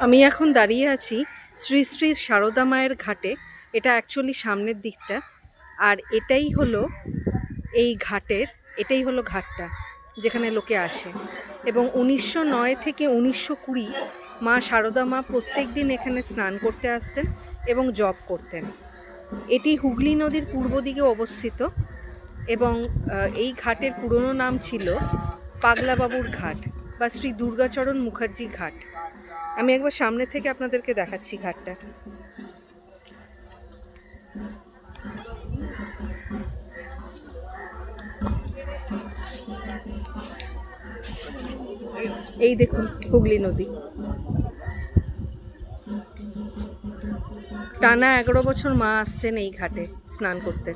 আমি এখন দাঁড়িয়ে আছি শ্রী শ্রী সারদা মায়ের ঘাটে। এটা অ্যাকচুয়ালি সামনের দিকটা, আর এটাই হলো ঘাটটা যেখানে লোকে আসে। এবং 1909 থেকে 1920 মা সারদা মা প্রত্যেক দিন এখানে স্নান করতে আসতেন এবং জপ করতেন। এটি হুগলি নদীর পূর্ব দিকে অবস্থিত এবং এই ঘাটের পুরনো নাম ছিল পাগলাবাবুর ঘাট বা শ্রী দুর্গাচরণ মুখার্জি ঘাট। আমি একবার সামনে থেকে আপনাদেরকে দেখাচ্ছি ঘাটটা। এই দেখুন হুগলি নদী। টানা 11 বছর মা আসছেন এই ঘাটে স্নান করতে।